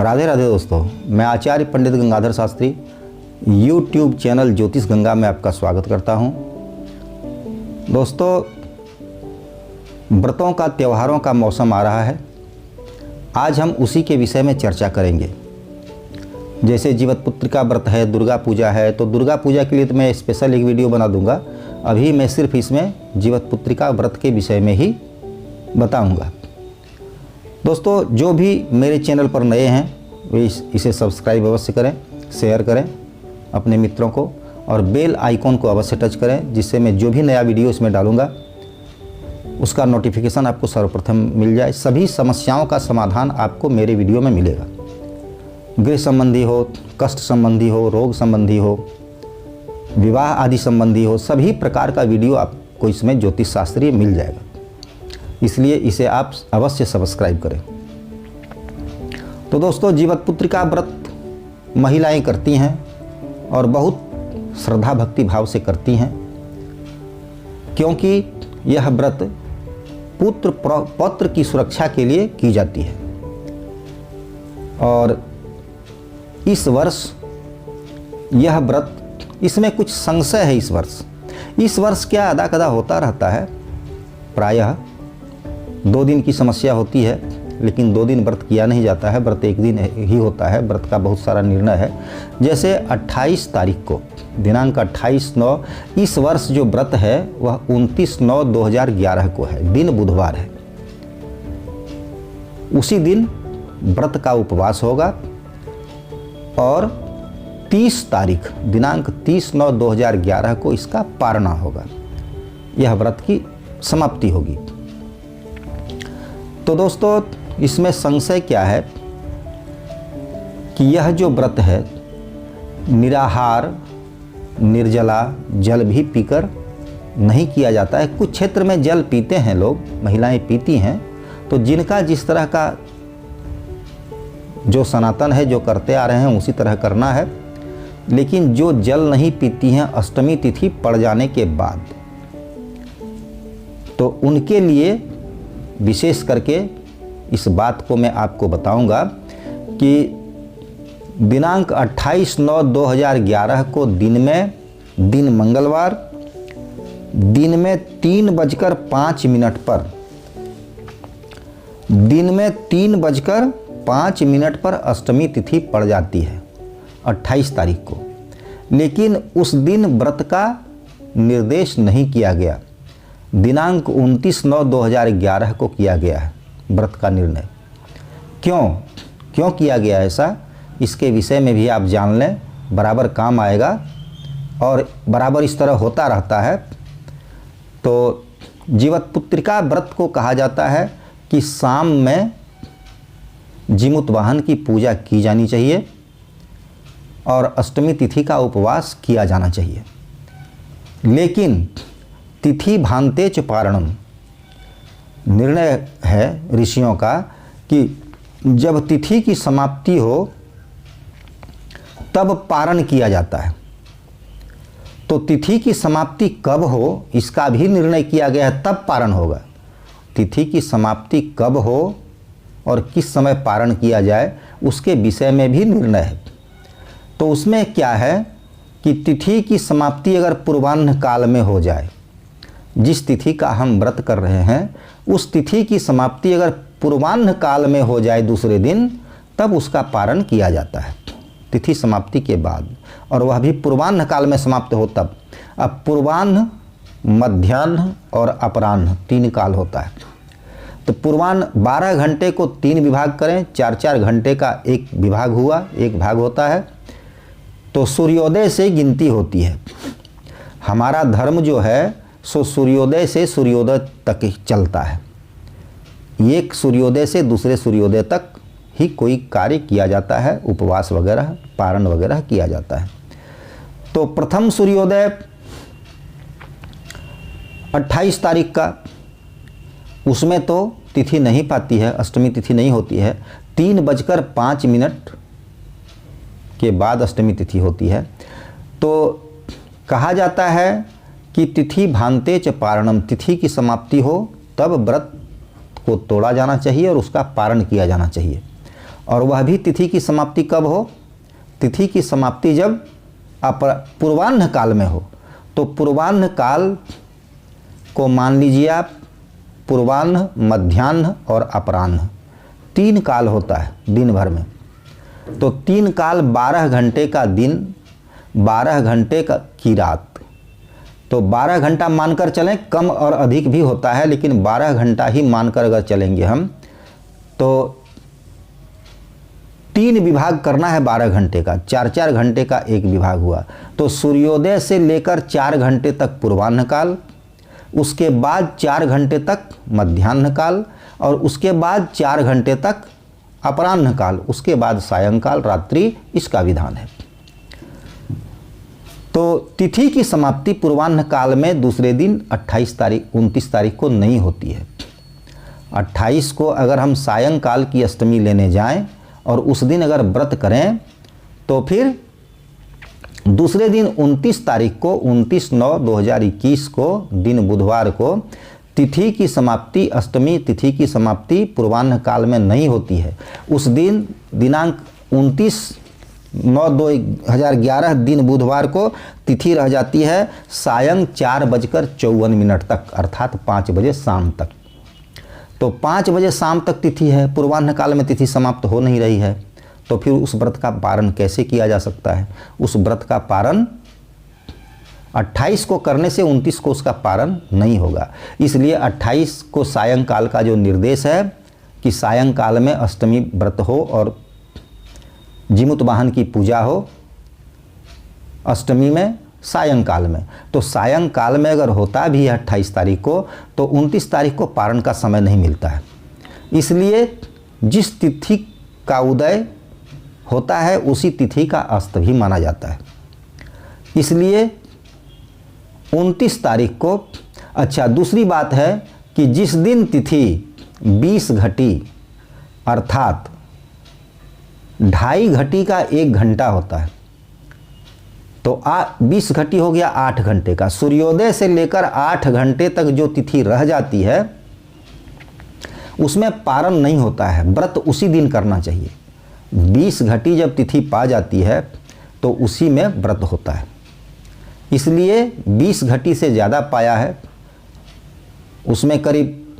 राधे राधे दोस्तों, मैं आचार्य पंडित Gangadhar Shastri YouTube channel ज्योतिष गंगा में आपका स्वागत करता हूं। दोस्तों, व्रतों का त्योहारों का मौसम आ रहा है। आज हम उसी के विषय में चर्चा करेंगे। जैसे जीवतपुत्री का व्रत है, दुर्गा पूजा है, तो दुर्गा पूजा के लिए तो मैं स्पेशल एक वीडियो बना दूंगा। अभी मैं सिर्फ इसमें जीवतपुत्री का व्रत के विषय में ही बताऊंगा। दोस्तों, जो भी मेरे चैनल पर नए हैं वे इसे सब्सक्राइब अवश्य करें, शेयर करें अपने मित्रों को और बेल आइकॉन को अवश्य टच करें, जिससे मैं जो भी नया वीडियो इसमें डालूंगा उसका नोटिफिकेशन आपको सर्वप्रथम मिल जाए। सभी समस्याओं का समाधान आपको मेरे वीडियो में मिलेगा। गृह संबंधी हो, कष्ट संबंधी हो, रोग संबंधी हो, विवाह आदि संबंधी हो, सभी प्रकार का वीडियो आपको इसमें ज्योतिष शास्त्रीय मिल जाएगा। इसलिए इसे आप अवश्य सब्सक्राइब करें। तो दोस्तों, जीवतपुत्री का व्रत महिलाएं करती हैं और बहुत श्रद्धा भक्ति भाव से करती हैं, क्योंकि यह व्रत पुत्र पौत्र की सुरक्षा के लिए की जाती है। और इस वर्ष यह व्रत, इसमें कुछ संशय है। इस वर्ष क्या अदा कदा होता रहता है। प्रायः 2 दिन की समस्या होती है, लेकिन 2 दिन व्रत किया नहीं जाता है। व्रत 1 दिन ही होता है। व्रत का बहुत सारा निर्णय है। जैसे 28 तारीख को, दिनांक 28/9, इस वर्ष जो व्रत है वह 29/9/2011 को है। दिन बुधवार है। उसी दिन व्रत का उपवास होगा और 30 तारीख, दिनांक 30/9/2011 को इसका पारना होगा। यह व्रत की समाप्ति होगी। तो दोस्तों, इसमें संशय क्या है कि यह जो व्रत है निराहार, निर्जला, जल भी पीकर नहीं किया जाता है। कुछ क्षेत्र में जल पीते हैं लोग, महिलाएं पीती हैं। तो जिनका जिस तरह का जो सनातन है, जो करते आ रहे हैं, उसी तरह करना है। लेकिन जो जल नहीं पीती हैं अष्टमी तिथि पड़ जाने के बाद, तो उनके लिए विशेष करके इस बात को मैं आपको बताऊंगा कि दिनांक 28/9/2011 को दिन मंगलवार, दिन में 3:05 पर, दिन में 3:05 पर अष्टमी तिथि पड़ जाती है 28 तारीख को। लेकिन उस दिन व्रत का निर्देश नहीं किया गया। दिनांक 29/9/2011 को किया गया है व्रत का निर्णय। क्यों किया गया ऐसा, इसके विषय में भी आप जान लें, बराबर काम आएगा और बराबर इस तरह होता रहता है। तो जीवतपुत्रिका व्रत को कहा जाता है कि शाम में जीमूत वाहन की पूजा की जानी चाहिए और अष्टमी तिथि का उपवास किया जाना चाहिए। लेकिन तिथि भान्ते च पारणम, निर्णय है ऋषियों का कि जब तिथि की समाप्ति हो तब पारण किया जाता है। तो तिथि की समाप्ति कब हो इसका भी निर्णय किया गया है, तब पारण होगा। तिथि की समाप्ति कब हो और किस समय पारण किया जाए उसके विषय में भी निर्णय है। तो उसमें क्या है कि तिथि की समाप्ति अगर पूर्वाह्न काल में हो जाए, जिस तिथि का हम व्रत कर रहे हैं उस तिथि की समाप्ति अगर पूर्वाह्न काल में हो जाए दूसरे दिन, तब उसका पारण किया जाता है तिथि समाप्ति के बाद, और वह भी पूर्वाह्न काल में समाप्त हो तब। अब पूर्वाह्न, मध्याह्न और अपराह्न 3 काल होता है। तो पूर्वाह्न 12 घंटे को 3 विभाग करें, 4-4 घंटे का एक विभाग हुआ, एक भाग होता है। तो सूर्योदय से गिनती होती है। हमारा धर्म जो है सो सूर्योदय से सूर्योदय तक चलता है। एक सूर्योदय से दूसरे सूर्योदय तक ही कोई कार्य किया जाता है, उपवास वगैरह, पारण वगैरह किया जाता है। तो प्रथम सूर्योदय 28 तारीख का, उसमें तो तिथि नहीं पाती है, अष्टमी तिथि नहीं होती है। 3:05 के बाद अष्टमी तिथि होती है। तो कहा जाता है कि तिथि भान्ते च पारणम, तिथि की समाप्ति हो तब व्रत को तोड़ा जाना चाहिए और उसका पारण किया जाना चाहिए। और वह भी तिथि की समाप्ति कब हो? तिथि की समाप्ति जब पूर्वाह्न काल में हो। तो पूर्वाह्न काल को मान लीजिए आप, पूर्वाह्न, मध्याह्न और अपराह्न, 3 काल होता है दिन भर में। तो 3 काल 12 घंटे का दिन, 12 घंटे की रात। तो 12 घंटा मानकर चलें, कम और अधिक भी होता है, लेकिन 12 घंटा ही मानकर अगर चलेंगे हम, तो 3 विभाग करना है 12 घंटे का, 4-4 घंटे का एक विभाग हुआ। तो सूर्योदय से लेकर 4 घंटे तक पूर्वाह्न काल, उसके बाद 4 घंटे तक मध्याह्न काल, और उसके बाद 4 घंटे तक अपराह्न काल, उसके बाद सायंकाल, रात्रि, इसका विधान है। तो तिथि की समाप्ति पूर्वाह्न काल में दूसरे दिन 29 तारीख को नहीं होती है। 28 को अगर हम सायंकाल की अष्टमी लेने जाएं और उस दिन अगर व्रत करें, तो फिर दूसरे दिन 29 तारीख को, 29/9/2021 को, दिन बुधवार को तिथि की समाप्ति, अष्टमी तिथि की समाप्ति पूर्वाह्न काल में नहीं होती है। उस दिन दिनांक 29/9/2011 दिन बुधवार को तिथि रह जाती है सायं 4:54 तक, अर्थात 5 बजे शाम तक। तो 5 बजे शाम तक तिथि है, पूर्वाह्न काल में तिथि समाप्त हो नहीं रही है। तो फिर उस व्रत का पारण कैसे किया जा सकता है? उस व्रत का पारण 28 को करने से 29 को उसका पारण नहीं होगा। इसलिए 28 को सायंकाल का जो निर्देश है कि सायंकाल में अष्टमी व्रत हो और जीमूत वाहन की पूजा हो अष्टमी में, सायंकाल में। तो सायंकाल में अगर होता भी है 28 तारीख को, तो 29 तारीख को पारण का समय नहीं मिलता है। इसलिए जिस तिथि का उदय होता है उसी तिथि का अस्त भी माना जाता है। इसलिए 29 तारीख को, अच्छा दूसरी बात है कि जिस दिन तिथि 20 घटी अर्थात 2.5 घटी का 1 घंटा होता है, तो 20 घटी हो गया 8 घंटे का। सूर्योदय से लेकर 8 घंटे तक जो तिथि रह जाती है उसमें पारण नहीं होता है, व्रत उसी दिन करना चाहिए। 20 घटी जब तिथि पा जाती है तो उसी में व्रत होता है। इसलिए 20 घटी से ज़्यादा पाया है, उसमें करीब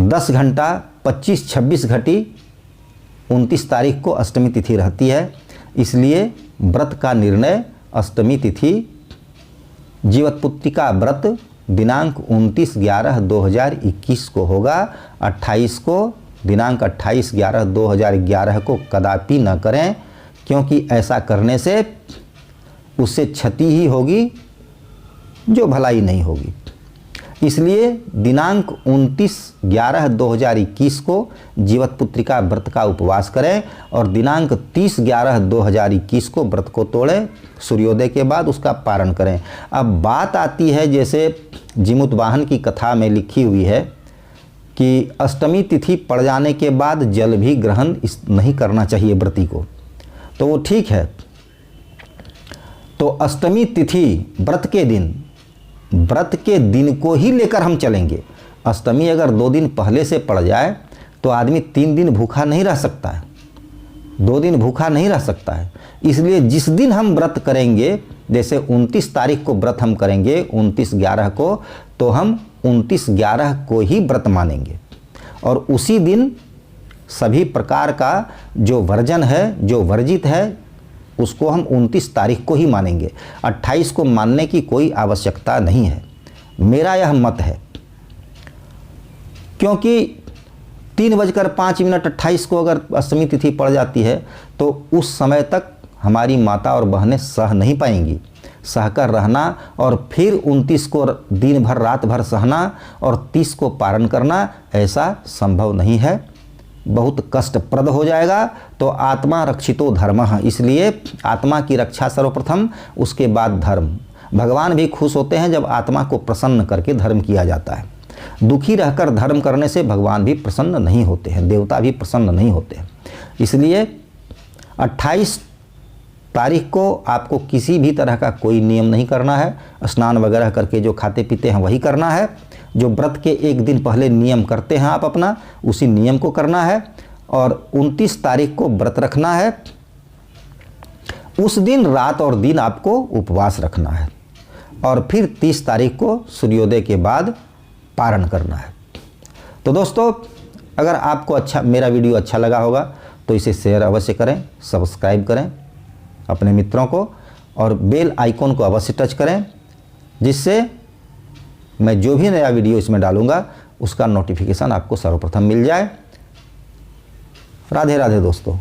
10 घंटा 25-26 घटी 29 तारीख को अष्टमी तिथि रहती है। इसलिए व्रत का निर्णय अष्टमी तिथि जीवत्पुत्रिका व्रत दिनांक 29/11/2021 को होगा। 28 को, दिनांक 28/11/2011 को कदापि न करें, क्योंकि ऐसा करने से उससे क्षति ही होगी, जो भलाई नहीं होगी। इसलिए दिनांक 29/11/2021 को जीवत्पुत्रिका व्रत का उपवास करें और दिनांक 30/11/2021 को व्रत को तोड़ें, सूर्योदय के बाद उसका पारण करें। अब बात आती है, जैसे जीमूत वाहन की कथा में लिखी हुई है कि अष्टमी तिथि पड़ जाने के बाद जल भी ग्रहण नहीं करना चाहिए व्रती को, तो वो ठीक है। तो अष्टमी तिथि व्रत के दिन को ही लेकर हम चलेंगे। अष्टमी अगर 2 दिन पहले से पड़ जाए तो आदमी 3 दिन भूखा नहीं रह सकता है, 2 दिन भूखा नहीं रह सकता है। इसलिए जिस दिन हम व्रत करेंगे, जैसे 29 तारीख को व्रत हम करेंगे 29/11 को, तो हम 29/11 को ही व्रत मानेंगे और उसी दिन सभी प्रकार का जो वर्जन है, जो वर्जित है, उसको हम 29 तारीख को ही मानेंगे। 28 को मानने की कोई आवश्यकता नहीं है, मेरा यह मत है। क्योंकि 3:05 28 को अगर अष्टमी तिथि पड़ जाती है तो उस समय तक हमारी माता और बहनें सह नहीं पाएंगी। सहकर रहना और फिर 29 को दिन भर रात भर सहना और 30 को पारण करना ऐसा संभव नहीं है, बहुत कष्टप्रद हो जाएगा। तो आत्मा रक्षितो धर्मः, इसलिए आत्मा की रक्षा सर्वप्रथम, उसके बाद धर्म। भगवान भी खुश होते हैं जब आत्मा को प्रसन्न करके धर्म किया जाता है। दुखी रहकर धर्म करने से भगवान भी प्रसन्न नहीं होते हैं, देवता भी प्रसन्न नहीं होते हैं। इसलिए 28 तारीख को आपको किसी भी तरह का कोई नियम नहीं करना है, स्नान वगैरह करके जो खाते पीते हैं वही करना है। जो व्रत के एक दिन पहले नियम करते हैं आप अपना, उसी नियम को करना है। और 29 तारीख को व्रत रखना है। उस दिन रात और दिन आपको उपवास रखना है और फिर 30 तारीख को सूर्योदय के बाद पारण करना है। तो दोस्तों, अगर आपको मेरा वीडियो अच्छा लगा होगा तो इसे शेयर अवश्य करें, सब्सक्राइब करें अपने मित्रों को और बेल आइकॉन को अवश्य टच करें, जिससे मैं जो भी नया वीडियो इसमें डालूंगा उसका नोटिफिकेशन आपको सर्वप्रथम मिल जाए। राधे राधे दोस्तों।